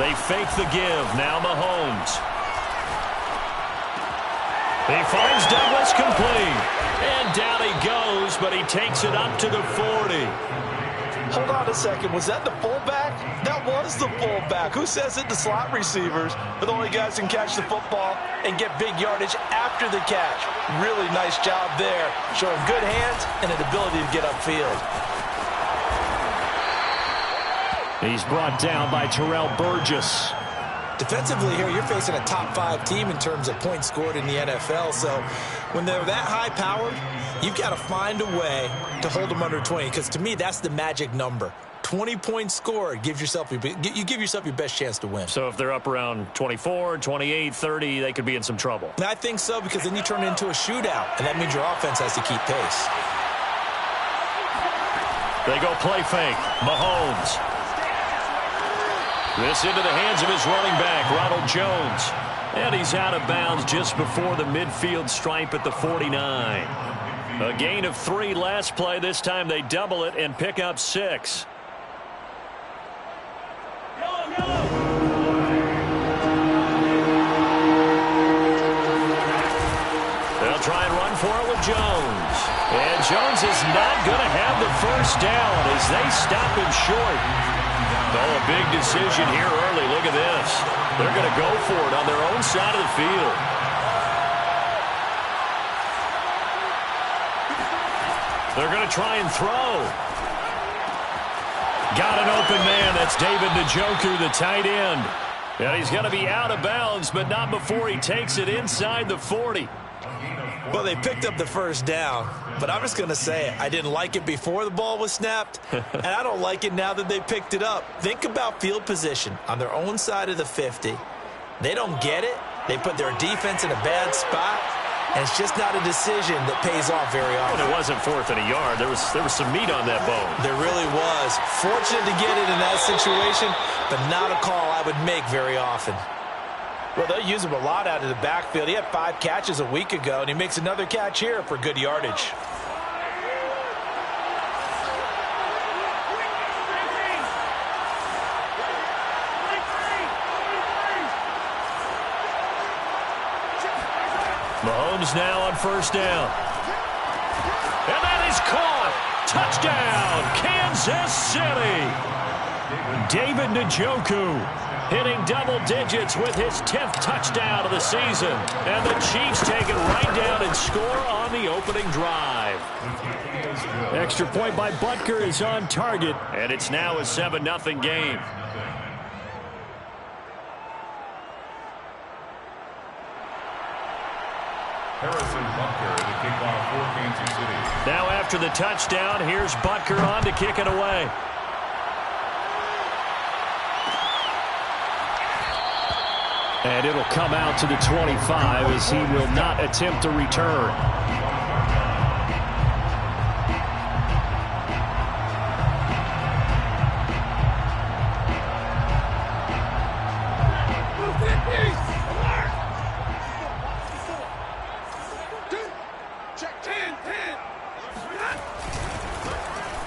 They fake the give. Now Mahomes. He finds Douglas complete. And down he goes, but he takes it up to the 40. Hold on a second. Was that the fullback? That was the fullback. Who says it? The slot receivers are the only guys who can catch the football and get big yardage after the catch. Really nice job there. Showing good hands and an ability to get upfield. He's brought down by Terrell Burgess. Defensively here, you're facing a top 5 team in terms of points scored in the NFL. So when they're that high-powered, you've got to find a way to hold them under 20. Because to me, that's the magic number. 20 points scored, you give yourself your best chance to win. So if they're up around 24, 28, 30, they could be in some trouble. And I think so, because then you turn it into a shootout, and that means your offense has to keep pace. They go play fake. Mahomes. This into the hands of his running back, Ronald Jones. And he's out of bounds just before the midfield stripe at the 49. A gain of 3 last play. This time they double it and pick up 6. They'll try and run for it with Jones. And Jones is not going to have the first down as they stop him short. Oh, a big decision here early. Look at this. They're going to go for it on their own side of the field. They're going to try and throw. Got an open man. That's David Njoku, the tight end. And he's going to be out of bounds, but not before he takes it inside the 40. Well, they picked up the first down, but I'm just going to say it. I didn't like it before the ball was snapped, and I don't like it now that they picked it up. Think about field position on their own side of the 50. They don't get it. They put their defense in a bad spot, and it's just not a decision that pays off very often. And it wasn't 4th and a yard. There was some meat on that bone. There really was. Fortunate to get it in that situation, but not a call I would make very often. Well, they'll use him a lot out of the backfield. He had 5 catches a week ago, and he makes another catch here for good yardage. Mahomes now on first down. And that is caught. Touchdown, Kansas City. David Njoku hitting double digits with his 10th touchdown of the season. And the Chiefs take it right down and score on the opening drive. Extra point by Butker is on target. And it's now a 7-0 game. Harrison Butker, the kickoff for Kansas City. Now after the touchdown, here's Butker on to kick it away. And it'll come out to the 25 as he will not attempt to return.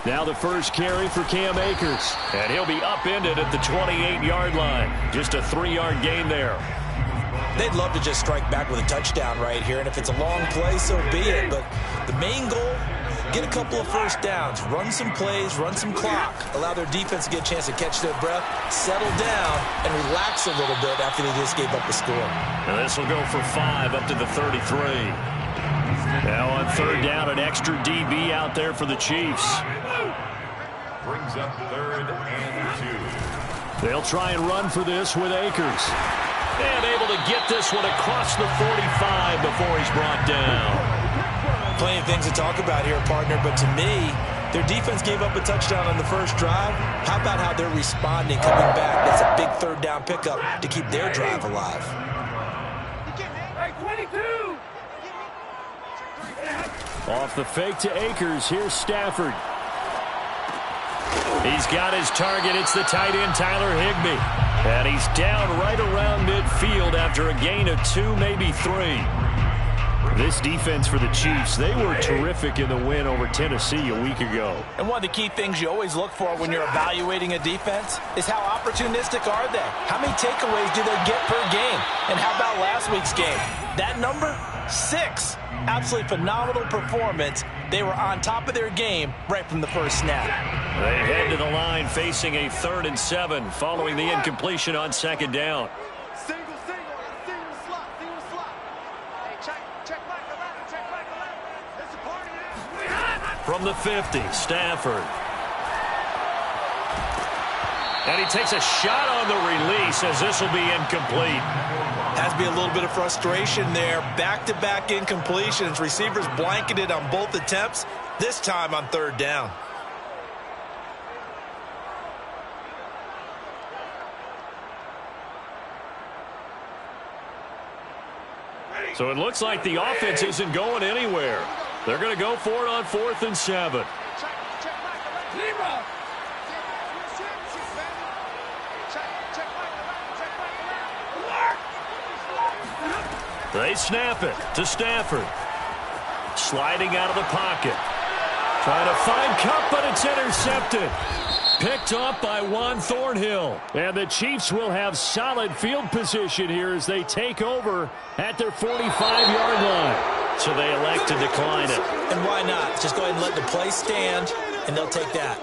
Now the first carry for Cam Akers. And he'll be upended at the 28-yard line. Just a 3-yard gain there. They'd love to just strike back with a touchdown right here. And if it's a long play, so be it. But the main goal, get a couple of first downs. Run some plays, run some clock. Allow their defense to get a chance to catch their breath, settle down, and relax a little bit after they just gave up the score. And this will go for 5 up to the 33. Now on third down, an extra DB out there for the Chiefs. Brings up 3rd and 2. They'll try and run for this with Akers. And able to get this one across the 45 before he's brought down. Plenty of things to talk about here, partner, but to me, their defense gave up a touchdown on the first drive. How about how they're responding, coming back? That's a big third down pickup to keep their drive alive. Off the fake to Akers, here's Stafford. He's got his target. It's the tight end, Tyler Higbee. And he's down right around midfield after a gain of 2, maybe 3. This defense for the Chiefs, they were terrific in the win over Tennessee a week ago. And one of the key things you always look for when you're evaluating a defense is how opportunistic are they? How many takeaways do they get per game? And how about last week's game? That number, 6. Absolutely phenomenal performance. They were on top of their game right from the first snap. They head to the line facing a 3rd and 7 following the incompletion on 2nd down. From the 50, Stafford. And he takes a shot on the release as this will be incomplete. Has to be a little bit of frustration there. Back-to-back incompletions. Receivers blanketed on both attempts, this time on 3rd down. So it looks like the offense isn't going anywhere. They're going to go for it on 4th and 7. They snap it to Stafford. Sliding out of the pocket. Trying to find Cup, but it's intercepted. Picked off by Juan Thornhill. And the Chiefs will have solid field position here as they take over at their 45-yard line. So they elect to decline it. And why not? Just go ahead and let the play stand, and they'll take that.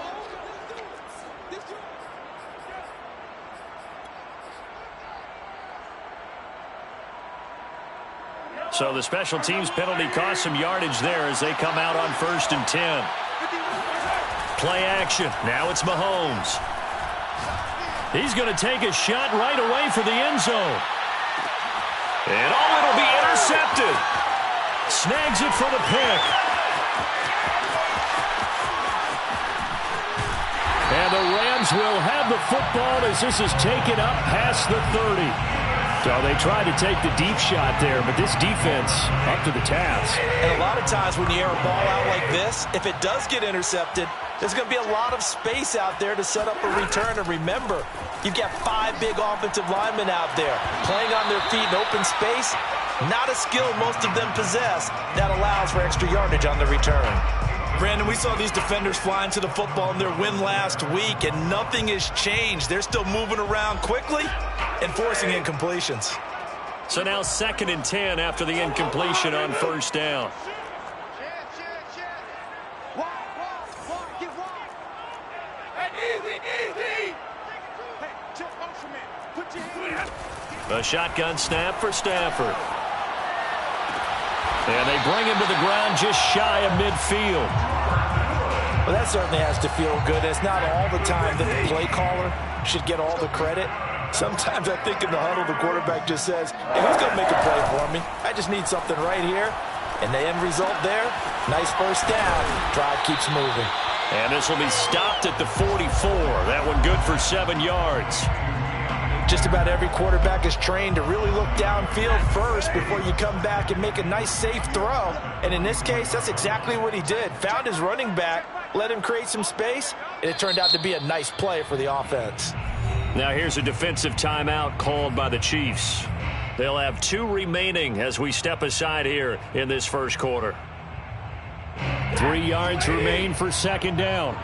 So the special teams penalty cost some yardage there as they come out on 1st and 10. Play action. Now it's Mahomes. He's going to take a shot right away for the end zone. And it'll be intercepted. Snags it for the pick. And the Rams will have the football as this is taken up past the 30. So they tried to take the deep shot there, but this defense up to the task. And a lot of times when you air a ball out like this, if it does get intercepted, there's going to be a lot of space out there to set up a return. And remember, you've got 5 big offensive linemen out there playing on their feet in open space. Not a skill most of them possess that allows for extra yardage on the return. Brandon, we saw these defenders flying to the football in their win last week, and nothing has changed. They're still moving around quickly and forcing incompletions. So now 2nd and 10 after the incompletion on 1st down. A shotgun snap for Stafford. And they bring him to the ground just shy of midfield. Well, that certainly has to feel good. It's not all the time that the play caller should get all the credit. Sometimes I think in the huddle, the quarterback just says, hey, who's going to make a play for me? I just need something right here. And the end result there, nice first down. Drive keeps moving. And this will be stopped at the 44. That one good for 7 yards. Just about every quarterback is trained to really look downfield first before you come back and make a nice, safe throw. And in this case, that's exactly what he did. Found his running back, let him create some space, and it turned out to be a nice play for the offense. Now here's a defensive timeout called by the Chiefs. They'll have 2 remaining as we step aside here in this first quarter. 3 yards remain for 2nd down.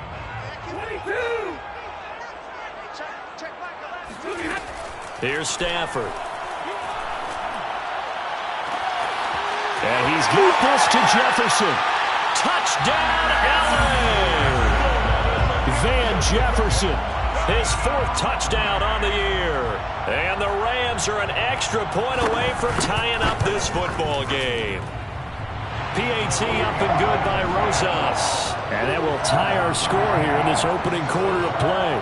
Here's Stafford. And he's got this to Jefferson. Touchdown, LA! Van Jefferson, his 4th touchdown on the year. And the Rams are an extra point away from tying up this football game. PAT up and good by Rosas. And that will tie our score here in this opening quarter of play.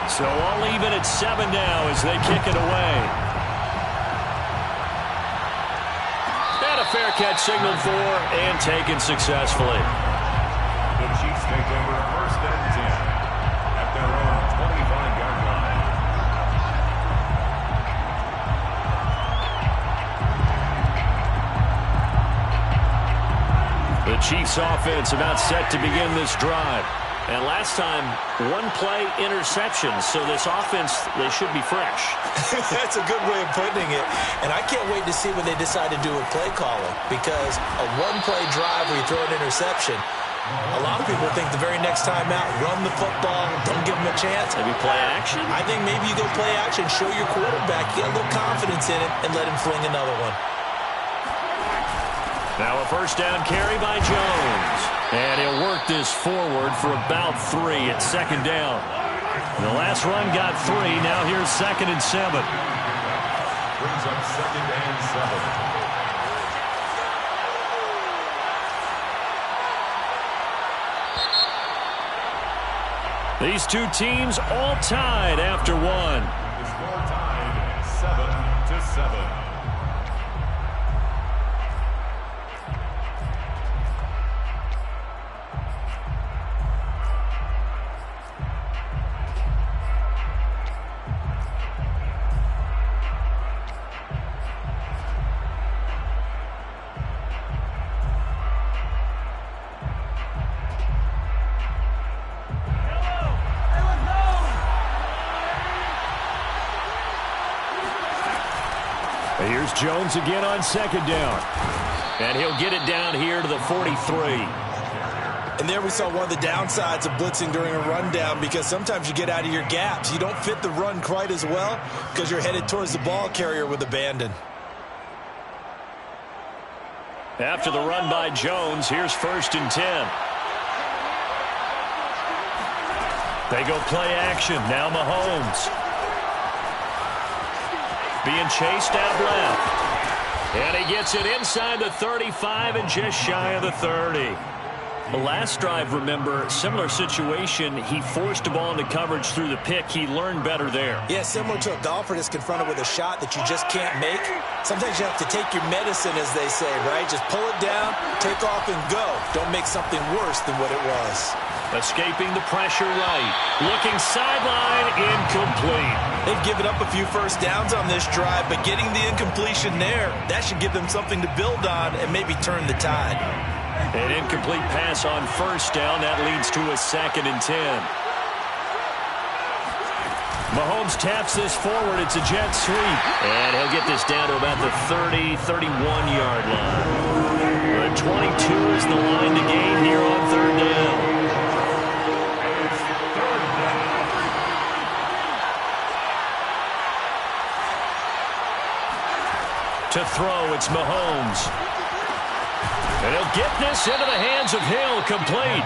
So all even at 7 now as they kick it away. And a fair catch signaled for and taken successfully. The Chiefs take over 1st and 10 at their own 25-yard line. The Chiefs offense about set to begin this drive. And last time, one play interception. So this offense, they should be fresh. That's a good way of putting it. And I can't wait to see what they decide to do with play calling, because a one-play drive where you throw an interception, a lot of people think the very next time out, run the football, don't give them a chance. Maybe play action? I think maybe you go play action, show your quarterback, get a little confidence in it, and let him fling another one. Now a first down carry by Jones. And he'll work this forward for about 3 at second down. The last run got 3. Now here's 2nd and 7. Brings up 2nd and 7. These two teams all tied after 1. The score tied 7-7. Here's Jones again on 2nd down. And he'll get it down here to the 43. And there we saw one of the downsides of blitzing during a rundown, because sometimes you get out of your gaps. You don't fit the run quite as well because you're headed towards the ball carrier with abandon. After the run by Jones, here's 1st and 10. They go play action. Now Mahomes. Being chased out left. And he gets it inside the 35 and just shy of the 30. The last drive, remember, similar situation. He forced the ball into coverage through the pick. He learned better there. Yeah, similar to a golfer that's confronted with a shot that you just can't make. Sometimes you have to take your medicine, as they say, right? Just pull it down, take off, and go. Don't make something worse than what it was. Escaping the pressure right. Looking sideline, incomplete. They've given up a few first downs on this drive, but getting the incompletion there, that should give them something to build on and maybe turn the tide. An incomplete pass on 1st down. That leads to a 2nd and 10. Mahomes taps this forward. It's a jet sweep. And he'll get this down to about the 30, 31-yard line. The 22 is the line to gain here on 3rd down. To throw, it's Mahomes. And he'll get this into the hands of Hill, complete.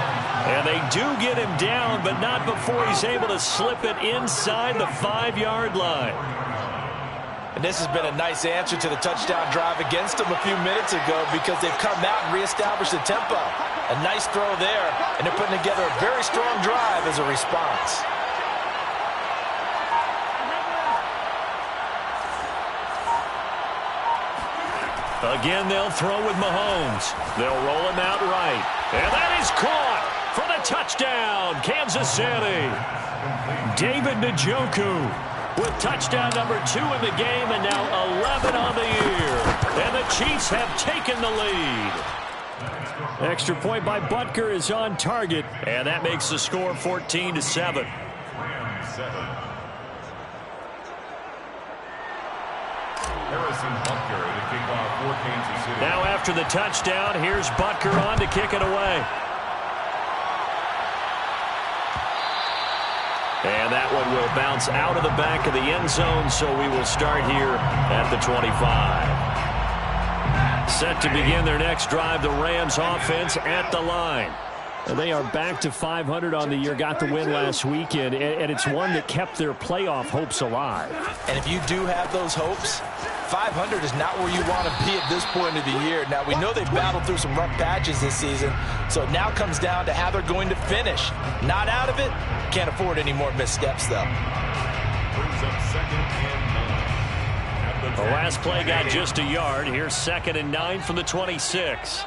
And they do get him down, but not before he's able to slip it inside the 5-yard line. And this has been a nice answer to the touchdown drive against them a few minutes ago, because they've come out and reestablished the tempo. A nice throw there, and they're putting together a very strong drive as a response. Again, they'll throw with Mahomes. They'll roll him out right. And that is caught for the touchdown, Kansas City. David Njoku with touchdown number 2 in the game, and now 11 on the year. And the Chiefs have taken the lead. Extra point by Butker is on target, and that makes the score 14-7. Now after the touchdown, here's Butker on to kick it away. And that one will bounce out of the back of the end zone, so we will start here at the 25. Set to begin their next drive, the Rams offense at the line. And they are back to 500 on the year, got the win last weekend, and it's one that kept their playoff hopes alive. And if you do have those hopes, 500 is not where you want to be at this point of the year. Now, we know they've battled through some rough patches this season, so it now comes down to how they're going to finish. Not out of it. Can't afford any more missteps, though. Brings up 2nd and 9. The last play got just a yard. Here's 2nd and 9 from the 26.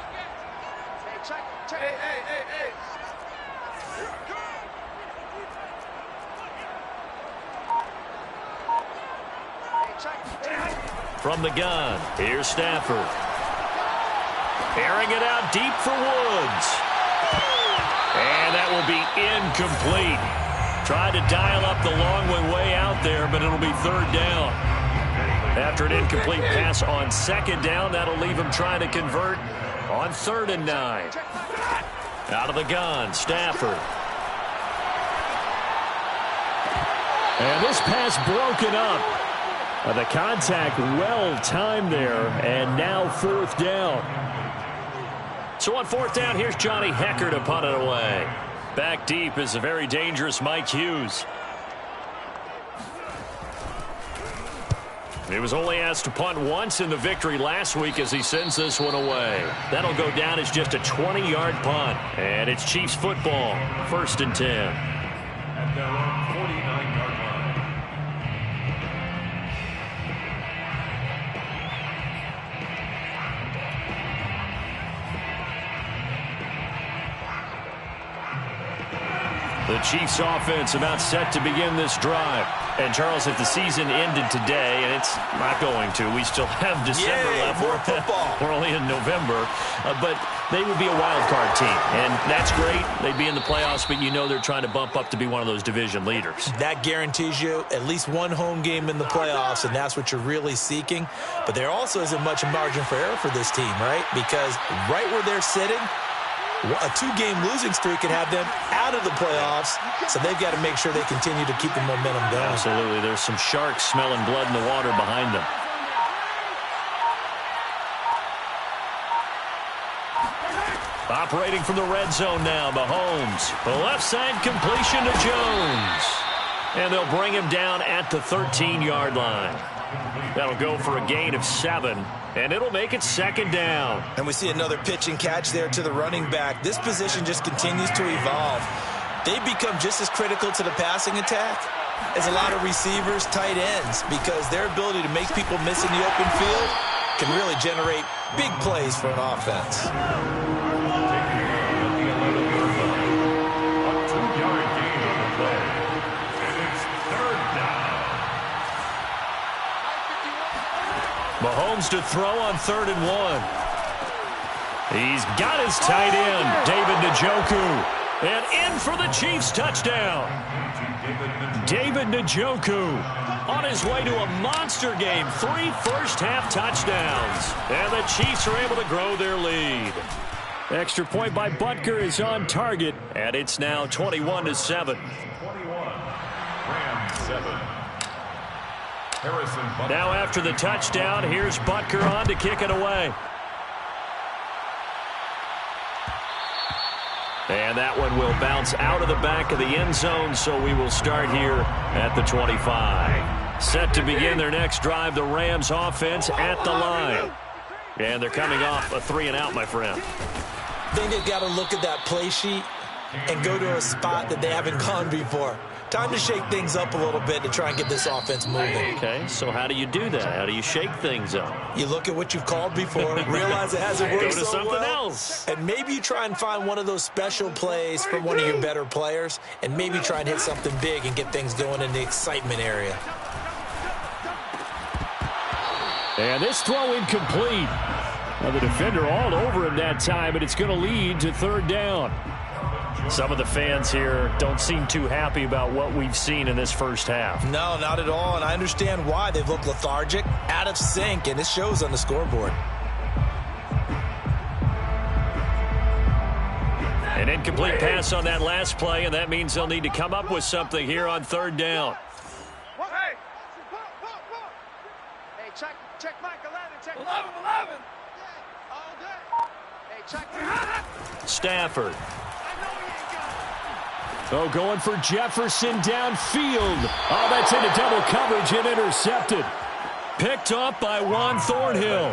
From the gun, here's Stafford. Airing it out deep for Woods. And that will be incomplete. Tried to dial up the long one way out there, but it'll be third down. After an incomplete pass on second down, that'll leave him trying to convert on 3rd and 9. Out of the gun, Stafford. And this pass broken up. The contact well timed there, and now 4th down. So on 4th down, here's Johnny Hecker to punt it away. Back deep is a very dangerous Mike Hughes. He was only asked to punt once in the victory last week as he sends this one away. That'll go down as just a 20-yard punt. And it's Chiefs football, 1st and 10. At their own 49-yard line. The Chiefs offense about set to begin this drive. And, Charles, if the season ended today, and it's not going to, we still have December left. More football. We're only in November. But they would be a wild card team. And that's great. They'd be in the playoffs, but you know they're trying to bump up to be one of those division leaders. That guarantees you at least one home game in the playoffs, and that's what you're really seeking. But there also isn't much margin for error for this team, right? Because right where they're sitting, a 2-game losing streak could have them out of the playoffs, so they've got to make sure they continue to keep the momentum going. Absolutely. There's some sharks smelling blood in the water behind them. Operating from the red zone now, Mahomes. The left side completion to Jones. And they'll bring him down at the 13-yard line. That'll go for a gain of 7, and it'll make it 2nd down. And we see another pitch and catch there to the running back. This position just continues to evolve. They've become just as critical to the passing attack as a lot of receivers, tight ends, because their ability to make people miss in the open field can really generate big plays for an offense. Mahomes to throw on 3rd and 1. He's got his tight end, David Njoku. And in for the Chiefs touchdown. David Njoku on his way to a monster game. 3 first-half touchdowns. And the Chiefs are able to grow their lead. Extra point by Butker is on target. And it's now 21-7. 21. Rams 7. Now after the touchdown, here's Butker on to kick it away. And that one will bounce out of the back of the end zone, so we will start here at the 25. Set to begin their next drive, the Rams offense at the line. And they're coming off a 3-and-out, my friend. I think they've got to look at that play sheet and go to a spot that they haven't gone before. Time to shake things up a little bit to try and get this offense moving. Okay, so how do you do that? How do you shake things up? You look at what you've called before, realize it hasn't worked so well. Go to something else. And maybe you try and find one of those special plays from one of your better players, and maybe try and hit something big and get things going in the excitement area. And this throw incomplete. Now the defender all over him that time, but it's going to lead to 3rd down. Some of the fans here don't seem too happy about what we've seen in this first half. No, not at all, and I understand why. They've looked lethargic, out of sync, and it shows on the scoreboard. An incomplete pass on that last play, and that means they'll need to come up with something here on 3rd down. Hey, check Mike 11, check 11. All day. Hey, check. Stafford. Oh, going for Jefferson downfield. Oh, that's into double coverage and intercepted. Picked off by Juan Thornhill.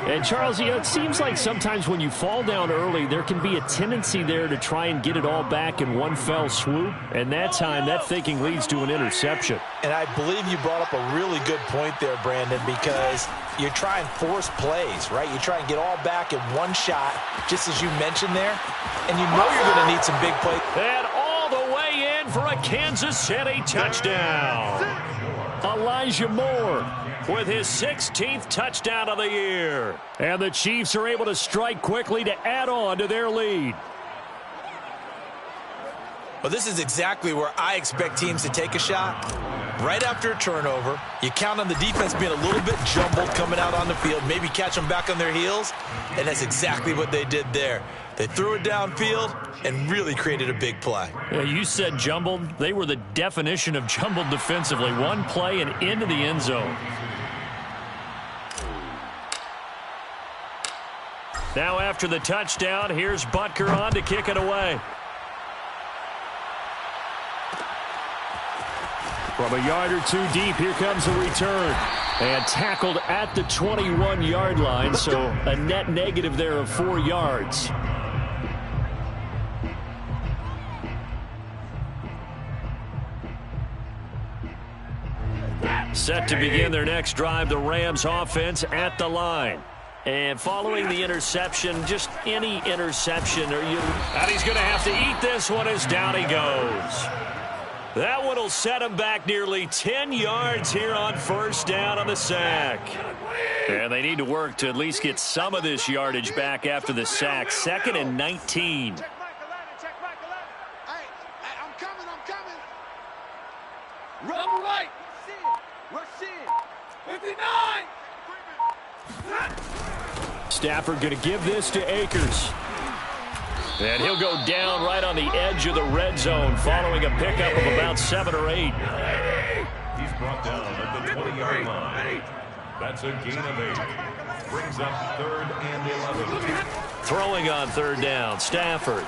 And, Charles, you know, it seems like sometimes when you fall down early, there can be a tendency there to try and get it all back in one fell swoop. And that time, that thinking leads to an interception. And I believe you brought up a really good point there, Brandon, because you're trying to force plays, right? You try and get all back in one shot, just as you mentioned there. And you know you're going to need some big plays. And all the way in for a Kansas City touchdown. Elijah Moore with his 16th touchdown of the year. And the Chiefs are able to strike quickly to add on to their lead. Well, this is exactly where I expect teams to take a shot. Right after a turnover, you count on the defense being a little bit jumbled coming out on the field, maybe catch them back on their heels, and that's exactly what they did there. They threw it downfield and really created a big play. Yeah, you said jumbled. They were the definition of jumbled defensively. One play and into the end zone. Now after the touchdown, here's Butker on to kick it away. From a yard or two deep, here comes a return. And tackled at the 21-yard line, so a net negative there of 4 yards. Set to begin their next drive, the Rams offense at the line. And following the interception, just any interception, and he's going to have to eat this one as down he goes. That one will set him back nearly 10 yards here on first down on the sack. And they need to work to at least get some of this yardage back after the sack. 2nd and 19. Check Mike 11, check Mike 11. Hey, I'm coming. Run right. Rush in. 59. Stafford going to give this to Akers. And he'll go down right on the edge of the red zone following a pickup of about 7 or 8. He's brought down at the 20-yard line. That's a gain of 8. Brings up 3rd and 11. Throwing on 3rd down, Stafford.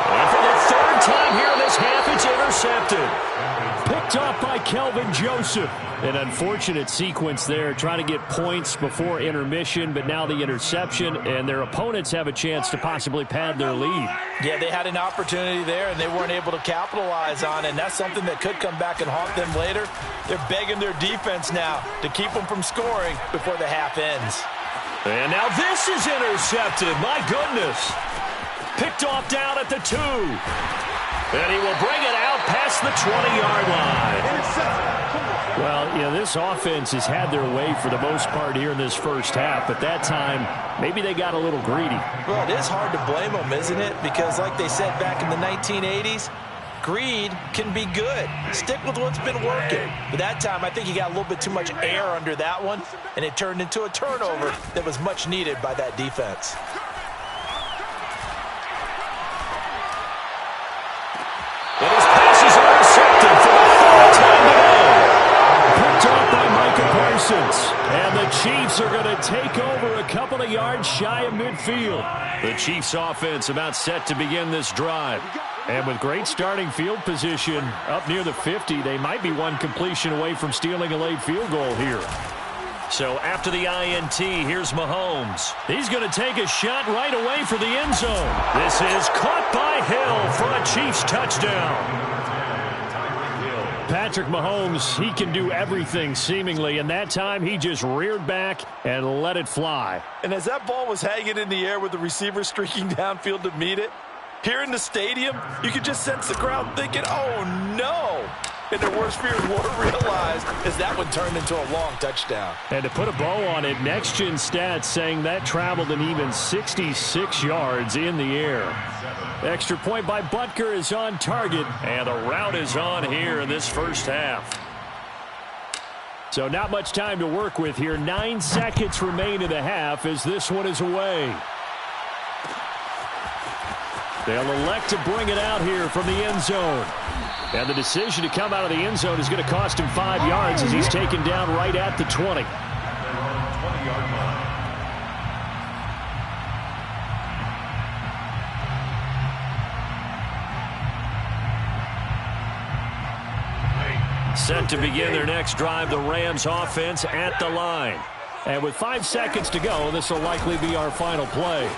And for the 3rd time here in this half, it's intercepted. Picked off by Kelvin Joseph. An unfortunate sequence there, trying to get points before intermission, but now the interception, and their opponents have a chance to possibly pad their lead. Yeah, they had an opportunity there, and they weren't able to capitalize on it, and that's something that could come back and haunt them later. They're begging their defense now to keep them from scoring before the half ends. And now this is intercepted. My goodness. Picked off down at the 2. And he will bring it out past the 20-yard line. Well, yeah, this offense has had their way for the most part here in this first half, but that time, maybe they got a little greedy. Well, it is hard to blame them, isn't it? Because like they said back in the 1980s, greed can be good. Stick with what's been working. But that time, I think he got a little bit too much air under that one, and it turned into a turnover that was much needed by that defense. And his pass is intercepted for the 3rd time today. Picked off by Micah Parsons. And the Chiefs are going to take over a couple of yards shy of midfield. The Chiefs offense about set to begin this drive. And with great starting field position up near the 50, they might be one completion away from stealing a late field goal here. So after the INT, here's Mahomes. He's going to take a shot right away for the end zone. This is caught by Hill for a Chiefs touchdown. Patrick Mahomes, he can do everything seemingly, and that time he just reared back and let it fly. And as that ball was hanging in the air with the receiver streaking downfield to meet it, here in the stadium, you could just sense the crowd thinking, oh no! And their worst fears weren't realized as that one turned into a long touchdown. And to put a bow on it, Next Gen Stats saying that traveled an even 66 yards in the air. Extra point by Butker is on target, and the route is on here in this first half. So not much time to work with here. 9 seconds remain in the half as this one is away. They'll elect to bring it out here from the end zone. And the decision to come out of the end zone is going to cost him 5 yards as he's taken down right at the 20. 20-yard line. Set to begin their next drive, the Rams offense at the line. And with 5 seconds to go, this will likely be our final play.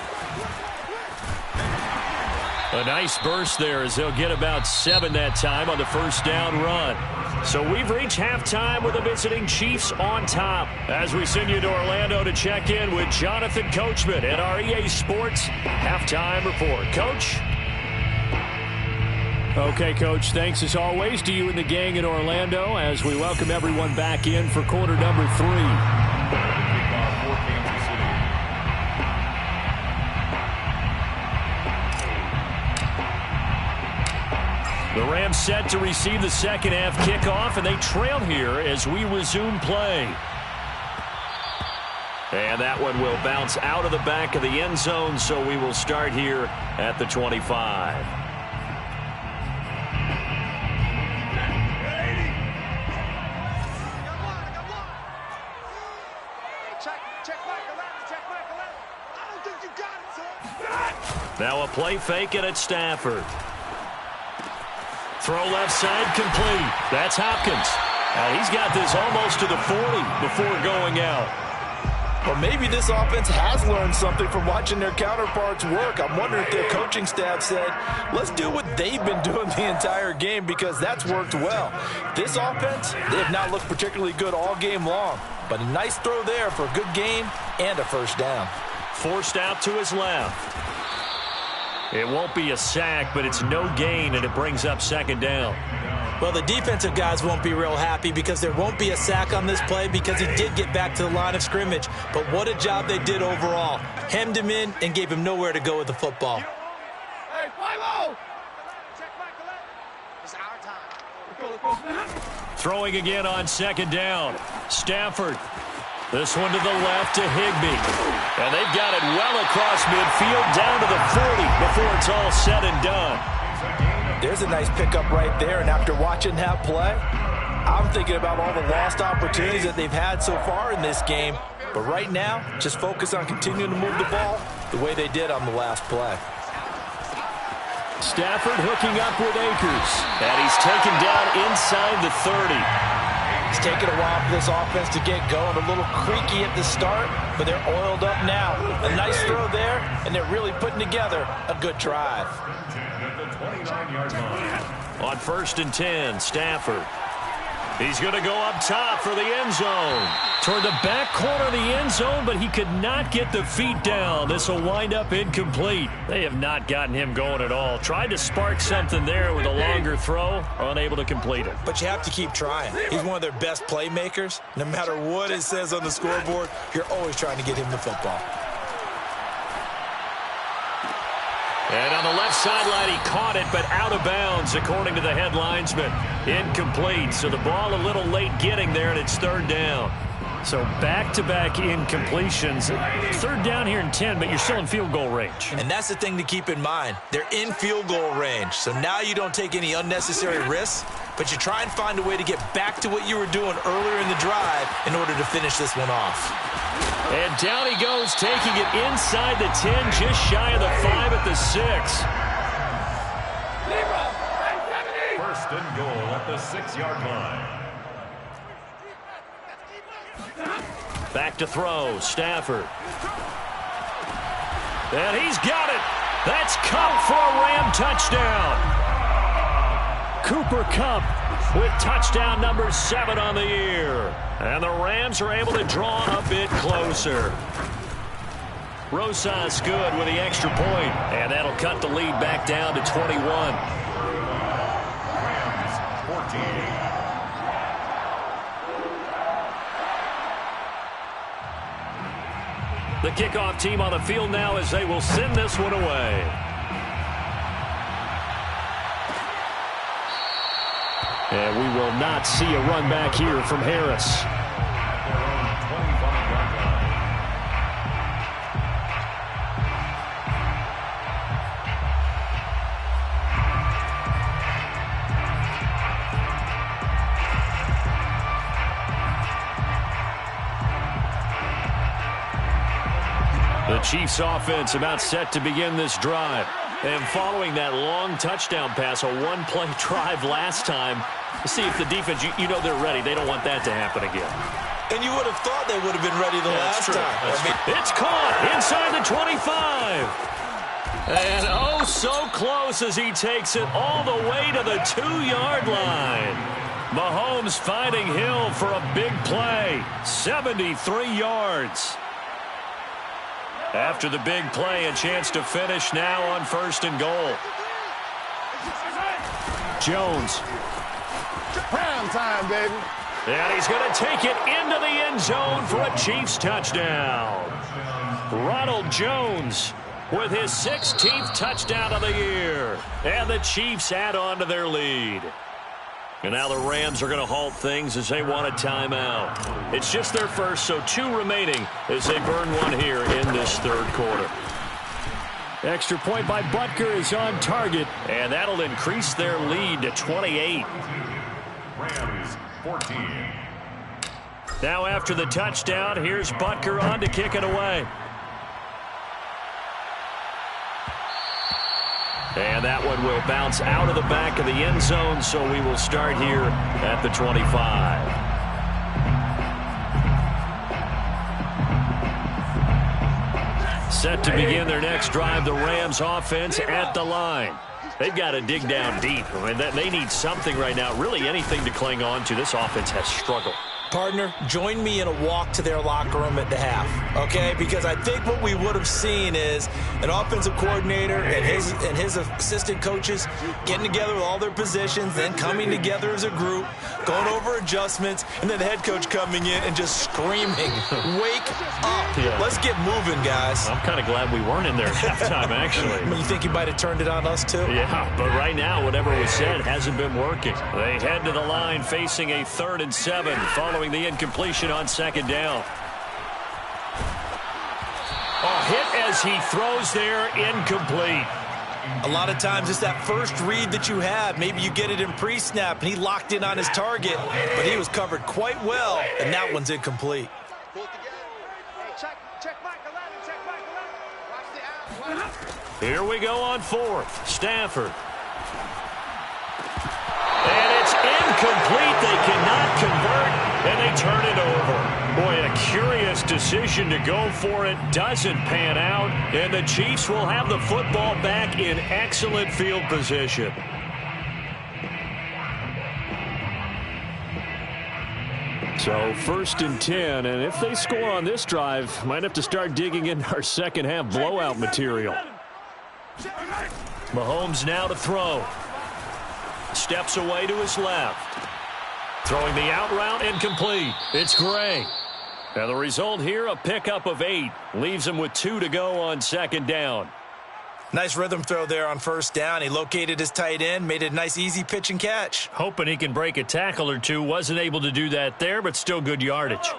A nice burst there as they'll get about 7 that time on the first down run. So we've reached halftime with the visiting Chiefs on top. As we send you to Orlando to check in with Jonathan Coachman at our EA Sports Halftime Report. Coach? Okay, Coach, thanks as always to you and the gang in Orlando as we welcome everyone back in for quarter number 3. Kickoff for Kansas City. The Rams set to receive the second half kickoff, and they trail here as we resume play. And that one will bounce out of the back of the end zone, so we will start here at the 25. Now a play fake it at Stafford. Throw left side complete. That's Hopkins. Now he's got this almost to the 40 before going out. Well, maybe this offense has learned something from watching their counterparts work. I'm wondering if their coaching staff said, let's do what they've been doing the entire game, because that's worked well. This offense, they have not looked particularly good all game long, but a nice throw there for a good gain and a first down. Forced out to his left. It won't be a sack, but it's no gain, and it brings up second down. Well, the defensive guys won't be real happy because there won't be a sack on this play because he did get back to the line of scrimmage. But what a job they did overall. Hemmed him in and gave him nowhere to go with the football. Hey, 5-0! Check back the left. It's our time. Throwing again on second down. Stafford. This one to the left to Higbee. And they've got it well across midfield down to the 40 before it's all said and done. There's a nice pickup right there, and after watching that play, I'm thinking about all the lost opportunities that they've had so far in this game. But right now, just focus on continuing to move the ball the way they did on the last play. Stafford hooking up with Akers. And he's taken down inside the 30. It's taken a while for this offense to get going. A little creaky at the start, but they're oiled up now. A nice throw there, and they're really putting together a good drive. On 1st and 10, Stafford. He's going to go up top for the end zone. Toward the back corner of the end zone, but he could not get the feet down. This will wind up incomplete. They have not gotten him going at all. Tried to spark something there with a longer throw, unable to complete it. But you have to keep trying. He's one of their best playmakers. No matter what it says on the scoreboard, you're always trying to get him the football. And on the left sideline, he caught it, but out of bounds, according to the head linesman. Incomplete, so the ball a little late getting there, and it's third down. So back-to-back incompletions. Third down here in 10, but you're still in field goal range. And that's the thing to keep in mind. They're in field goal range, so now you don't take any unnecessary risks, but you try and find a way to get back to what you were doing earlier in the drive in order to finish this one off. And down he goes, taking it inside the 10, just shy of the 5 at the 6. First and goal at the 6-yard line. Back to throw, Stafford. And he's got it. That's Kupp for a Ram touchdown. Cooper Kupp with touchdown number 7 on the year. And the Rams are able to draw a bit closer. Rosas good with the extra point, and that'll cut the lead back down to 21. Rams 14. The kickoff team on the field now as they will send this one away. And we will not see a run back here from Harris. The Chiefs offense about set to begin this drive. And following that long touchdown pass, a one-play drive last time, see if the defense, you know they're ready. They don't want that to happen again. And you would have thought they would have been ready the last time. It's caught inside the 25. And oh, so close as he takes it all the way to the 2-yard line. Mahomes finding Hill for a big play. 73 yards. After the big play, a chance to finish now on 1st and goal. Jones. Prime time, baby. And he's going to take it into the end zone for a Chiefs touchdown. Ronald Jones with his 16th touchdown of the year. And the Chiefs add on to their lead. And now the Rams are going to halt things as they want a timeout. It's just their first, so 2 remaining as they burn one here in this third quarter. Extra point by Butker is on target, and that'll increase their lead to 28. Rams 14. Now after the touchdown, here's Butker on to kick it away. And that one will bounce out of the back of the end zone, so we will start here at the 25. Set to begin their next drive, the Rams offense at the line. They've got to dig down deep. I mean, they need something right now, really anything to cling on to. This offense has struggled. Partner, join me in a walk to their locker room at the half, okay? Because I think what we would have seen is an offensive coordinator and his assistant coaches getting together with all their positions, then coming together as a group, going over adjustments, and then the head coach coming in and just screaming, wake up. Yeah. Let's get moving, guys. I'm kind of glad we weren't in there at halftime, actually. You think you might have turned it on us, too? Yeah, but right now, whatever was said hasn't been working. They head to the line facing a 3rd and 7 following the incompletion on 2nd down. A hit as he throws there, incomplete. A lot of times it's that first read that you have. Maybe you get it in pre-snap, and he locked in on his target, but he was covered quite well, and that one's incomplete. Here we go on 4th. Stafford. And it's incomplete. They cannot convert. And they turn it over. Boy, a curious decision to go for it. Doesn't pan out. And the Chiefs will have the football back in excellent field position. So 1st and 10. And if they score on this drive, might have to start digging in our second half blowout material. Mahomes now to throw. Steps away to his left. Throwing the out route, incomplete. It's Gray. And the result here, a pickup of 8. Leaves him with 2 to go on 2nd down. Nice rhythm throw there on 1st down. He located his tight end, made it a nice easy pitch and catch. Hoping he can break a tackle or two. Wasn't able to do that there, but still good yardage.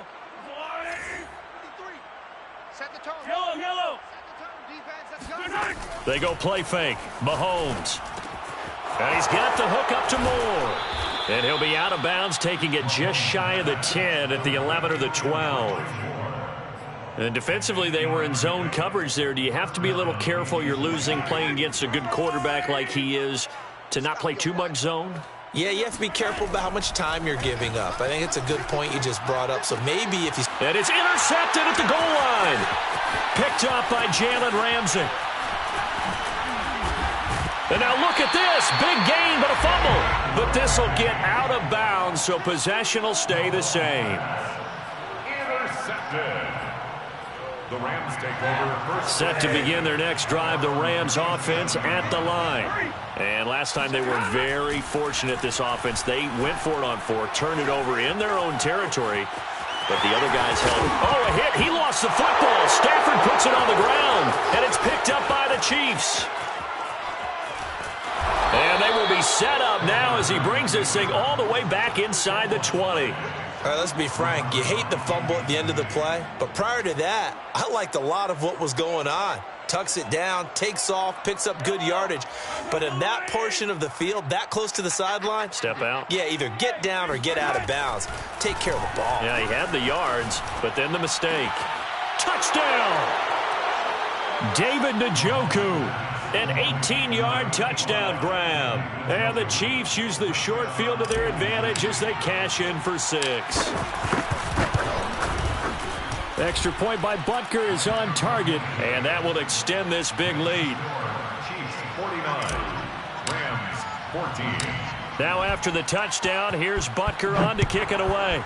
They go play fake. Mahomes. And he's got the hook up to Moore. And he'll be out of bounds, taking it just shy of the 10 at the 11 or the 12. And defensively, they were in zone coverage there. Do you have to be a little careful? You're losing, playing against a good quarterback like he is, to not play too much zone? Yeah, you have to be careful about how much time you're giving up. I think it's a good point you just brought up. So maybe if you... And it's intercepted at the goal line. Picked up by Jalen Ramsey. And now look at this. Big gain, but a fumble. But this will get out of bounds, so possession will stay the same. Intercepted. The Rams take over. Set to begin their next drive, the Rams offense at the line. And last time they were very fortunate, this offense. They went for it on 4, turned it over in their own territory. But the other guys held. Oh, a hit. He lost the football. Stafford puts it on the ground. And it's picked up by the Chiefs. And they will be set up now as he brings this thing all the way back inside the 20. All right, let's be frank. You hate the fumble at the end of the play. But prior to that, I liked a lot of what was going on. Tucks it down, takes off, picks up good yardage. But in that portion of the field, that close to the sideline. Step out. Yeah, either get down or get out of bounds. Take care of the ball. Yeah, he had the yards, but then the mistake. Touchdown! David Njoku. An 18-yard touchdown grab. And the Chiefs use the short field to their advantage as they cash in for 6. Extra point by Butker is on target. And that will extend this big lead. Chiefs 49. Rams 14. Now after the touchdown, here's Butker on to kick it away.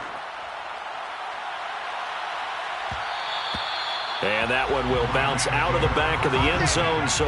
And that one will bounce out of the back of the end zone. So